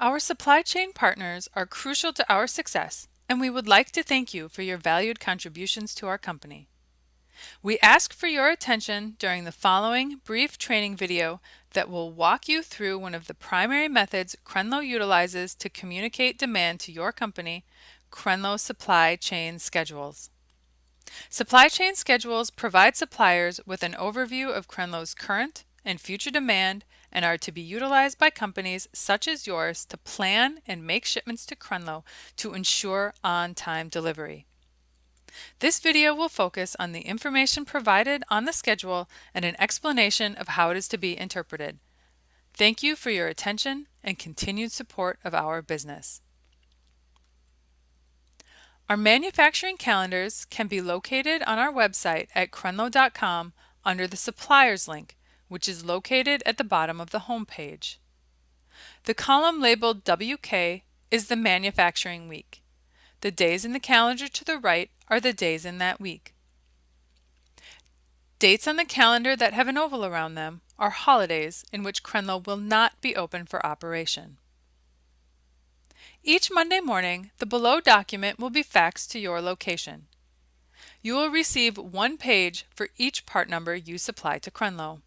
Our supply chain partners are crucial to our success, and we would like to thank you for your valued contributions to our company. We ask for your attention during the following brief training video that will walk you through one of the primary methods Crenlo utilizes to communicate demand to your company, Crenlo Supply Chain Schedules. Supply chain schedules provide suppliers with an overview of Crenlo's current and future demand and are to be utilized by companies such as yours to plan and make shipments to Crenlo to ensure on-time delivery. This video will focus on the information provided on the schedule and an explanation of how it is to be interpreted. Thank you for your attention and continued support of our business. Our manufacturing calendars can be located on our website at crenlo.com under the Suppliers link, which is located at the bottom of the home page. The column labeled WK is the manufacturing week. The days in the calendar to the right are the days in that week. Dates on the calendar that have an oval around them are holidays in which Crenlo will not be open for operation. Each Monday morning, the below document will be faxed to your location. You will receive one page for each part number you supply to Crenlo.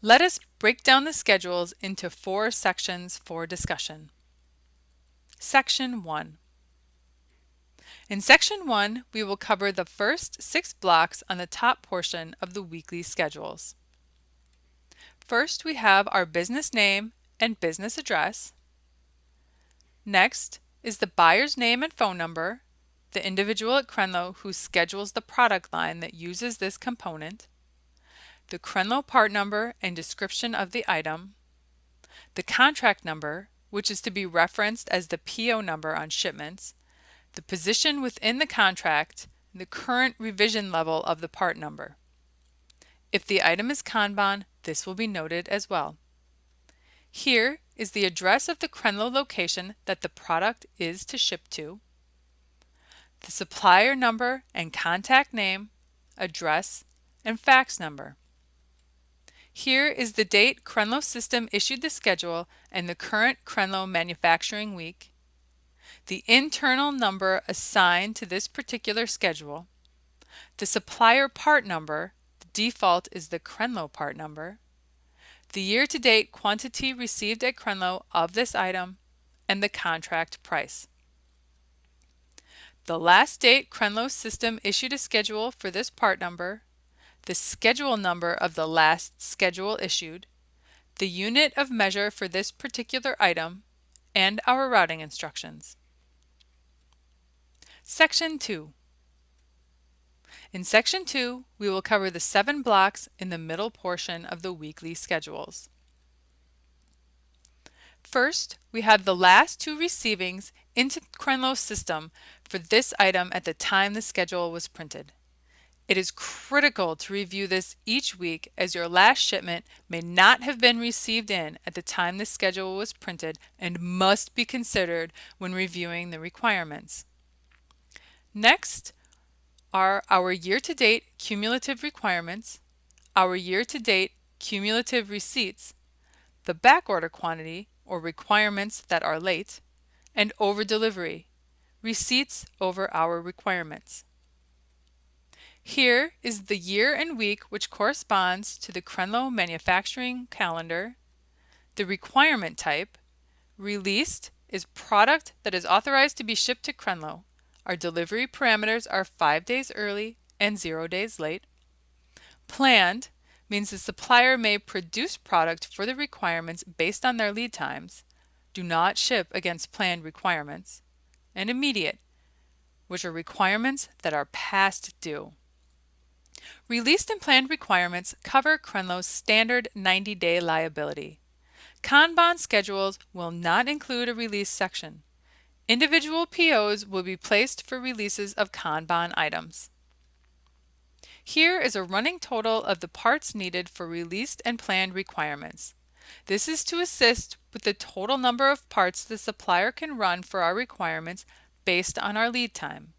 Let us break down the schedules into 4 sections for discussion. Section 1. In Section 1, we will cover the first 6 blocks on the top portion of the weekly schedules. First, we have our business name and business address. Next is the buyer's name and phone number, the individual at Crenlo who schedules the product line that uses this component, the Crenlo part number and description of the item, the contract number, which is to be referenced as the PO number on shipments, the position within the contract, and the current revision level of the part number. If the item is Kanban, this will be noted as well. Here is the address of the Crenlo location that the product is to ship to, the supplier number and contact name, address, and fax number. Here is the date Crenlo system issued the schedule and the current Crenlo manufacturing week, the internal number assigned to this particular schedule, the supplier part number, the default is the Crenlo part number, the year-to-date quantity received at Crenlo of this item, and the contract price. The last date Crenlo system issued a schedule for this part number, the schedule number of the last schedule issued, the unit of measure for this particular item, and our routing instructions. Section 2. In Section 2, we will cover the 7 blocks in the middle portion of the weekly schedules. First, we have the last 2 receivings into Crenlo's system for this item at the time the schedule was printed. It is critical to review this each week as your last shipment may not have been received in at the time the schedule was printed and must be considered when reviewing the requirements. Next are our year-to-date cumulative requirements, our year-to-date cumulative receipts, the backorder quantity or requirements that are late, and over delivery, receipts over our requirements. Here is the year and week which corresponds to the Crenlo manufacturing calendar, the requirement type, released is product that is authorized to be shipped to Crenlo. Our delivery parameters are 5 days early and 0 days late. Planned means the supplier may produce product for the requirements based on their lead times. Do not ship against planned requirements. And immediate, which are requirements that are past due. Released and planned requirements cover Crenlo's standard 90-day liability. Kanban schedules will not include a release section. Individual POs will be placed for releases of Kanban items. Here is a running total of the parts needed for released and planned requirements. This is to assist with the total number of parts the supplier can run for our requirements based on our lead time.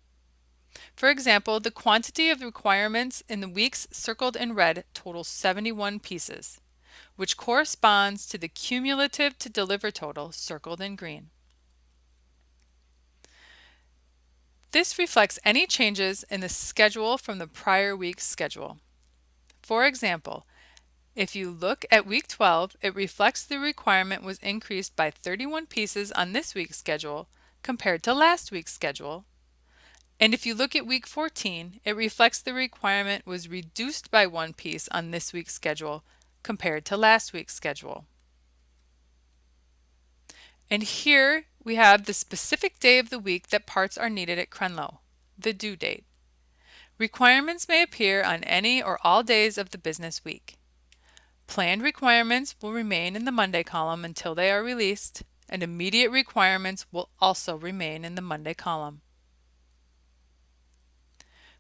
For example, the quantity of the requirements in the weeks circled in red totals 71 pieces. which corresponds to the cumulative to deliver total circled in green. This reflects any changes in the schedule from the prior week's schedule. For example, if you look at week 12, it reflects the requirement was increased by 31 pieces on this week's schedule compared to last week's schedule. And if you look at week 14, it reflects the requirement was reduced by 1 piece on this week's schedule compared to last week's schedule. And here we have the specific day of the week that parts are needed at Crenlo, the due date. Requirements may appear on any or all days of the business week. Planned requirements will remain in the Monday column until they are released, and immediate requirements will also remain in the Monday column.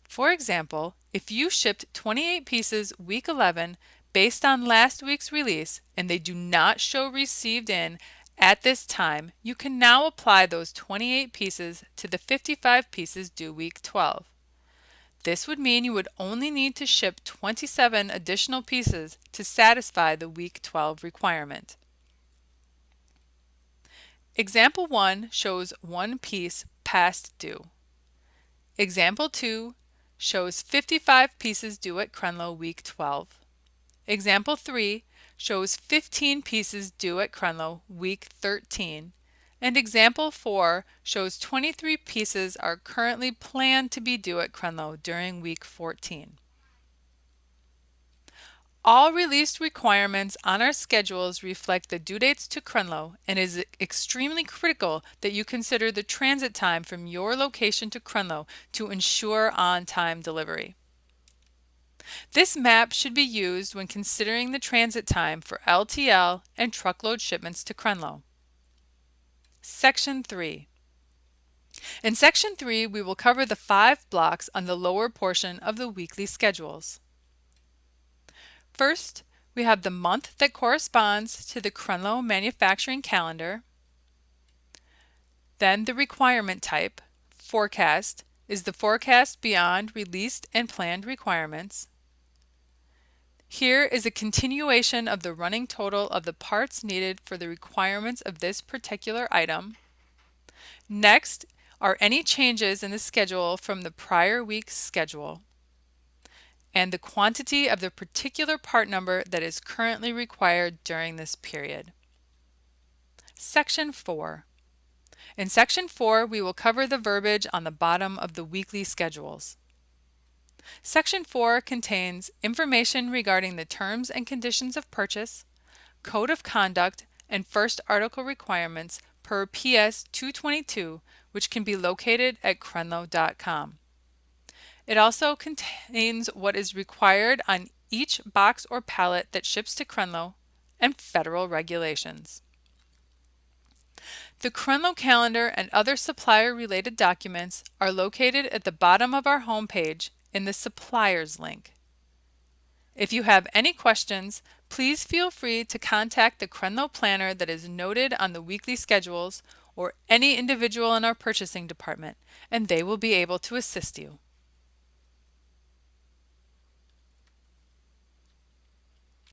For example, if you shipped 28 pieces week 11 based on last week's release and they do not show received in at this time, you can now apply those 28 pieces to the 55 pieces due week 12. This would mean you would only need to ship 27 additional pieces to satisfy the week 12 requirement. Example 1 shows 1 piece past due. Example 2 shows 55 pieces due at Crenlo week 12. Example 3 shows 15 pieces due at Crenlo week 13. And example 4 shows 23 pieces are currently planned to be due at Crenlo during week 14. All released requirements on our schedules reflect the due dates to Crenlo, and it is extremely critical that you consider the transit time from your location to Crenlo to ensure on-time delivery. This map should be used when considering the transit time for LTL and truckload shipments to Crenlo. Section 3. In Section 3, we will cover the 5 blocks on the lower portion of the weekly schedules. First, we have the month that corresponds to the Crenlo manufacturing calendar. Then the requirement type, forecast, is the forecast beyond released and planned requirements. Here is a continuation of the running total of the parts needed for the requirements of this particular item. Next are any changes in the schedule from the prior week's schedule, and the quantity of the particular part number that is currently required during this period. Section 4. In Section 4, we will cover the verbiage on the bottom of the weekly schedules. Section 4 contains information regarding the terms and conditions of purchase, code of conduct, and first article requirements per PS 222, which can be located at crenlo.com. It also contains what is required on each box or pallet that ships to Crenlo and federal regulations. The Crenlo calendar and other supplier-related documents are located at the bottom of our homepage in the Suppliers link. If you have any questions, please feel free to contact the Crenlo planner that is noted on the weekly schedules or any individual in our purchasing department, and they will be able to assist you.